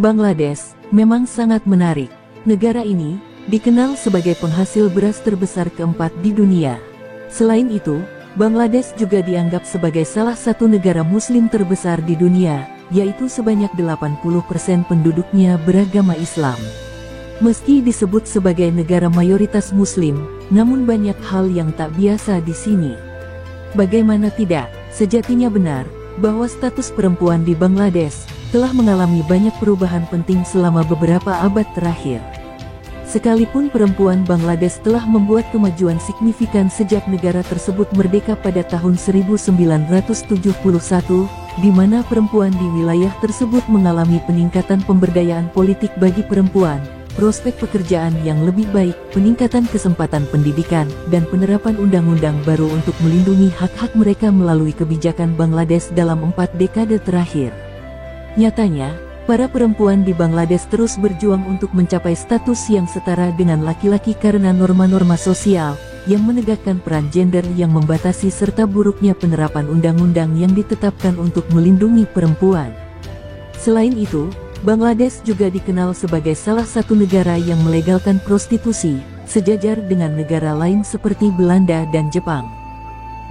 Bangladesh memang sangat menarik. Negara ini dikenal sebagai penghasil beras terbesar keempat di dunia. Selain itu, Bangladesh juga dianggap sebagai salah satu negara muslim terbesar di dunia, yaitu sebanyak 80% penduduknya beragama Islam. Meski disebut sebagai negara mayoritas muslim, namun banyak hal yang tak biasa di sini. Bagaimana tidak, sejatinya benar bahwa status perempuan di Bangladesh telah mengalami banyak perubahan penting selama beberapa abad terakhir. Sekalipun perempuan Bangladesh telah membuat kemajuan signifikan sejak negara tersebut merdeka pada tahun 1971, di mana perempuan di wilayah tersebut mengalami peningkatan pemberdayaan politik bagi perempuan, prospek pekerjaan yang lebih baik, peningkatan kesempatan pendidikan, dan penerapan undang-undang baru untuk melindungi hak-hak mereka melalui kebijakan Bangladesh dalam 4 dekade terakhir. Nyatanya, para perempuan di Bangladesh terus berjuang untuk mencapai status yang setara dengan laki-laki karena norma-norma sosial yang menegakkan peran gender yang membatasi serta buruknya penerapan undang-undang yang ditetapkan untuk melindungi perempuan. Selain itu, Bangladesh juga dikenal sebagai salah satu negara yang melegalkan prostitusi, sejajar dengan negara lain seperti Belanda dan Jepang.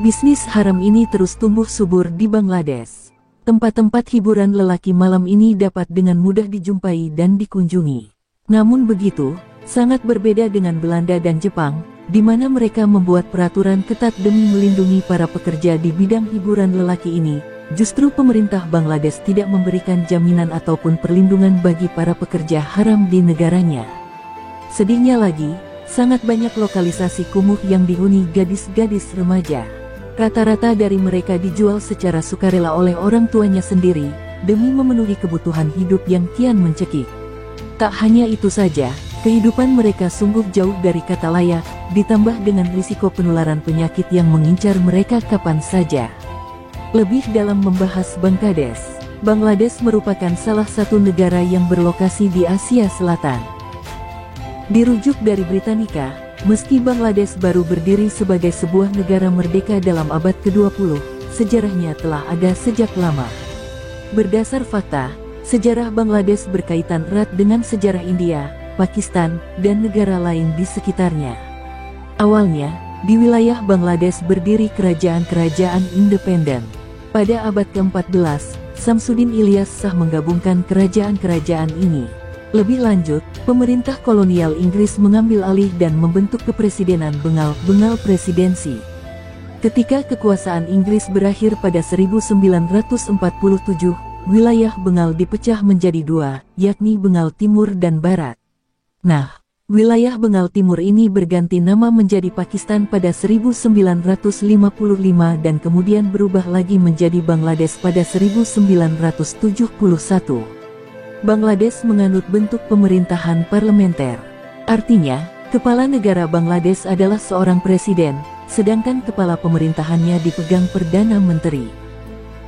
Bisnis haram ini terus tumbuh subur di Bangladesh. Tempat-tempat hiburan lelaki malam ini dapat dengan mudah dijumpai dan dikunjungi. Namun begitu, sangat berbeda dengan Belanda dan Jepang, di mana mereka membuat peraturan ketat demi melindungi para pekerja di bidang hiburan lelaki ini. Justru pemerintah Bangladesh tidak memberikan jaminan ataupun perlindungan bagi para pekerja haram di negaranya. Sedihnya lagi, sangat banyak lokalisasi kumuh yang dihuni gadis-gadis remaja. Rata-rata dari mereka dijual secara sukarela oleh orang tuanya sendiri, demi memenuhi kebutuhan hidup yang kian mencekik. Tak hanya itu saja, kehidupan mereka sungguh jauh dari kata layak, ditambah dengan risiko penularan penyakit yang mengincar mereka kapan saja. Lebih dalam membahas Bangladesh. Bangladesh merupakan salah satu negara yang berlokasi di Asia Selatan. Dirujuk dari Britannica, meski Bangladesh baru berdiri sebagai sebuah negara merdeka dalam abad ke-20, sejarahnya telah ada sejak lama. Berdasar fakta, sejarah Bangladesh berkaitan erat dengan sejarah India, Pakistan, dan negara lain di sekitarnya. Awalnya, di wilayah Bangladesh berdiri kerajaan-kerajaan independen. Pada abad ke-14, Samsudin Ilyas Shah menggabungkan kerajaan-kerajaan ini. Lebih lanjut, pemerintah kolonial Inggris mengambil alih dan membentuk kepresidenan Bengal Presidensi. Ketika kekuasaan Inggris berakhir pada 1947, wilayah Bengal dipecah menjadi dua, yakni Bengal Timur dan Barat. Nah, wilayah Bengal Timur ini berganti nama menjadi Pakistan pada 1955 dan kemudian berubah lagi menjadi Bangladesh pada 1971. Bangladesh menganut bentuk pemerintahan parlementer. Artinya, kepala negara Bangladesh adalah seorang presiden, sedangkan kepala pemerintahannya dipegang Perdana Menteri.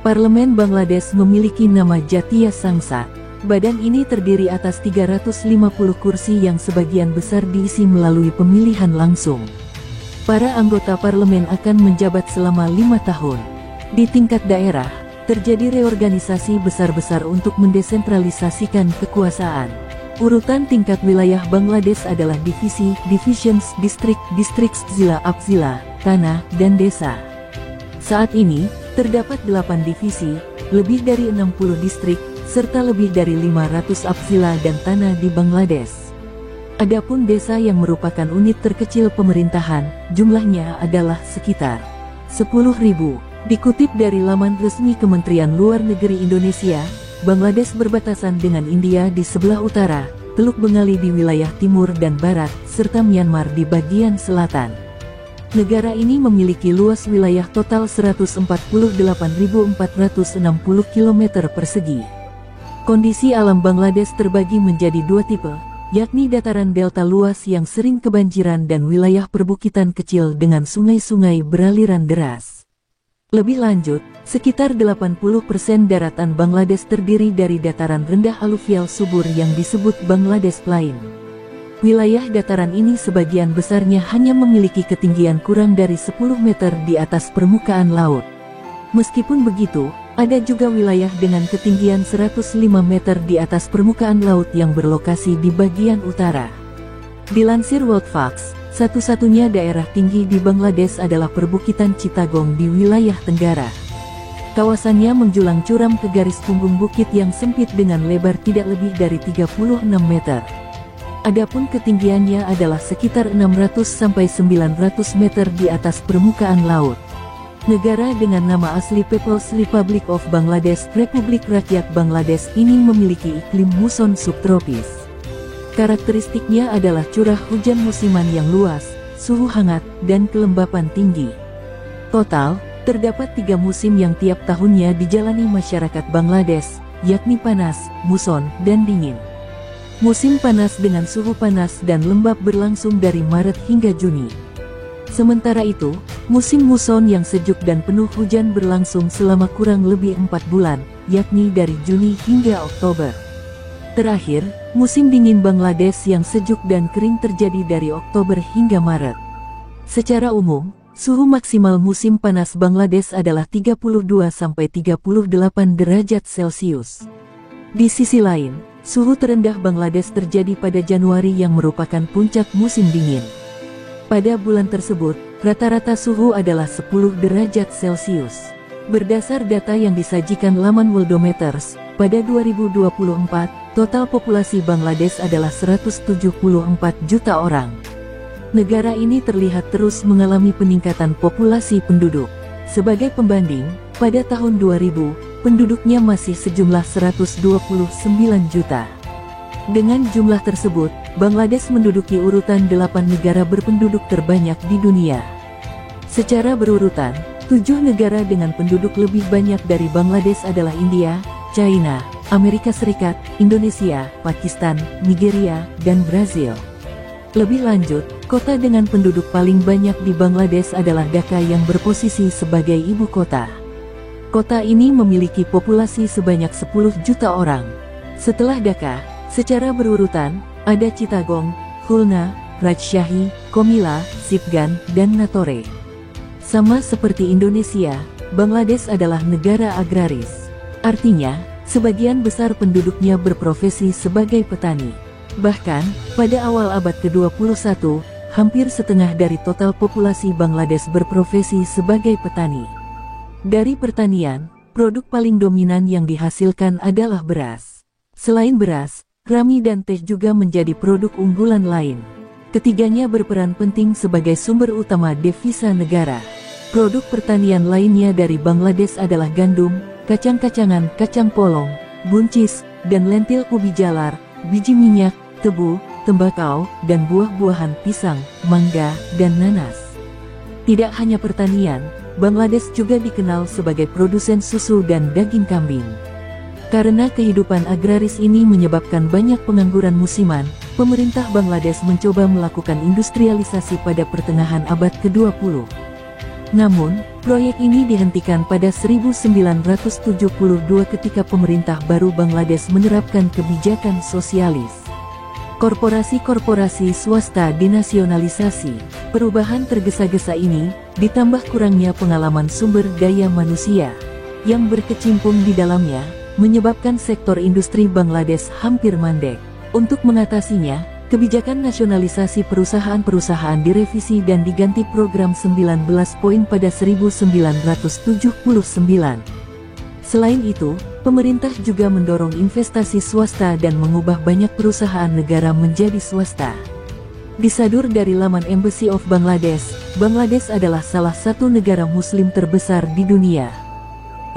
Parlemen Bangladesh memiliki nama Jatiya Sangsad. Badan ini terdiri atas 350 kursi yang sebagian besar diisi melalui pemilihan langsung. Para anggota parlemen akan menjabat selama 5 tahun. Di tingkat daerah, terjadi reorganisasi besar-besar untuk mendesentralisasikan kekuasaan. Urutan tingkat wilayah Bangladesh adalah divisi, divisions, distrik, zila, upzila, tanah, dan desa. Saat ini, terdapat 8 divisi, lebih dari 60 distrik, serta lebih dari 500 upzila dan tanah di Bangladesh. Adapun desa yang merupakan unit terkecil pemerintahan, jumlahnya adalah sekitar 10.000. Dikutip dari laman resmi Kementerian Luar Negeri Indonesia, Bangladesh berbatasan dengan India di sebelah utara, Teluk Bengali di wilayah timur dan barat, serta Myanmar di bagian selatan. Negara ini memiliki luas wilayah total 148.460 km persegi. Kondisi alam Bangladesh terbagi menjadi dua tipe, yakni dataran delta luas yang sering kebanjiran dan wilayah perbukitan kecil dengan sungai-sungai beraliran deras. Lebih lanjut, sekitar 80% daratan Bangladesh terdiri dari dataran rendah aluvial subur yang disebut Bangladesh Plain. Wilayah dataran ini sebagian besarnya hanya memiliki ketinggian kurang dari 10 meter di atas permukaan laut. Meskipun begitu, Ada juga wilayah dengan ketinggian 105 meter di atas permukaan laut yang berlokasi di bagian utara. Dilansir Worldfox, satu-satunya daerah tinggi di Bangladesh adalah perbukitan Chittagong di wilayah Tenggara. Kawasannya menjulang curam ke garis punggung bukit yang sempit dengan lebar tidak lebih dari 36 meter. Adapun ketinggiannya adalah sekitar 600-900 meter di atas permukaan laut. Negara dengan nama asli People's Republic of Bangladesh, Republik Rakyat Bangladesh ini memiliki iklim muson subtropis. Karakteristiknya adalah curah hujan musiman yang luas, suhu hangat, dan kelembapan tinggi. Total, terdapat 3 musim yang tiap tahunnya dijalani masyarakat Bangladesh, yakni panas, muson, dan dingin. Musim panas dengan suhu panas dan lembab berlangsung dari Maret hingga Juni. Sementara itu, musim muson yang sejuk dan penuh hujan berlangsung selama kurang lebih 4 bulan, yakni dari Juni hingga Oktober. Terakhir, musim dingin Bangladesh yang sejuk dan kering terjadi dari Oktober hingga Maret. Secara umum, suhu maksimal musim panas Bangladesh adalah 32-38 derajat Celcius. Di sisi lain, suhu terendah Bangladesh terjadi pada Januari yang merupakan puncak musim dingin. Pada bulan tersebut, rata-rata suhu adalah 10 derajat Celcius. Berdasar data yang disajikan laman Worldometers, pada 2024, total populasi Bangladesh adalah 174 juta orang. Negara ini terlihat terus mengalami peningkatan populasi penduduk. Sebagai pembanding, pada tahun 2000, penduduknya masih sejumlah 129 juta. Dengan jumlah tersebut, Bangladesh menduduki urutan 8 negara berpenduduk terbanyak di dunia. Secara berurutan, 7 negara dengan penduduk lebih banyak dari Bangladesh adalah India, China, Amerika Serikat, Indonesia, Pakistan, Nigeria, dan Brazil. Lebih lanjut, kota dengan penduduk paling banyak di Bangladesh adalah Dhaka yang berposisi sebagai ibu kota. Kota ini memiliki populasi sebanyak 10 juta orang. Setelah Dhaka, secara berurutan, ada Chittagong, Khulna, Rajshahi, Komila, Sipgan, dan Natore. Sama seperti Indonesia, Bangladesh adalah negara agraris. Artinya, sebagian besar penduduknya berprofesi sebagai petani. Bahkan, pada awal abad ke-21, hampir setengah dari total populasi Bangladesh berprofesi sebagai petani. Dari pertanian, produk paling dominan yang dihasilkan adalah beras. Selain beras, rami dan teh juga menjadi produk unggulan lain. Ketiganya berperan penting sebagai sumber utama devisa negara. Produk pertanian lainnya dari Bangladesh adalah gandum, kacang-kacangan, kacang polong, buncis, dan lentil ubi jalar, biji minyak, tebu, tembakau, dan buah-buahan pisang, mangga, dan nanas. Tidak hanya pertanian, Bangladesh juga dikenal sebagai produsen susu dan daging kambing. Karena kehidupan agraris ini menyebabkan banyak pengangguran musiman, pemerintah Bangladesh mencoba melakukan industrialisasi pada pertengahan abad ke-20. Namun, proyek ini dihentikan pada 1972 ketika pemerintah baru Bangladesh menerapkan kebijakan sosialis. Korporasi-korporasi swasta dinasionalisasi. Perubahan tergesa-gesa ini, ditambah kurangnya pengalaman sumber daya manusia yang berkecimpung di dalamnya, menyebabkan sektor industri Bangladesh hampir mandek. Untuk mengatasinya, kebijakan nasionalisasi perusahaan-perusahaan direvisi dan diganti program 19 poin pada 1979. Selain itu, pemerintah juga mendorong investasi swasta dan mengubah banyak perusahaan negara menjadi swasta. Disadur dari laman Embassy of Bangladesh, Bangladesh adalah salah satu negara muslim terbesar di dunia.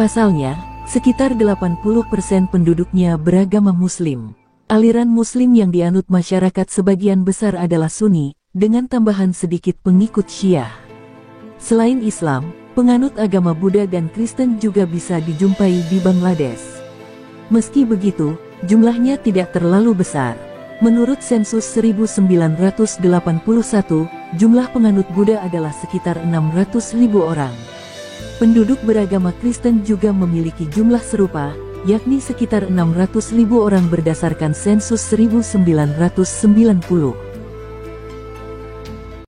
Pasalnya, sekitar 80% penduduknya beragama muslim. Aliran muslim yang dianut masyarakat sebagian besar adalah Sunni, dengan tambahan sedikit pengikut Syiah. Selain Islam, penganut agama Buddha dan Kristen juga bisa dijumpai di Bangladesh. Meski begitu, jumlahnya tidak terlalu besar. Menurut sensus 1981, jumlah penganut Buddha adalah sekitar 600.000 orang. Penduduk beragama Kristen juga memiliki jumlah serupa, yakni sekitar 600.000 orang berdasarkan sensus 1990.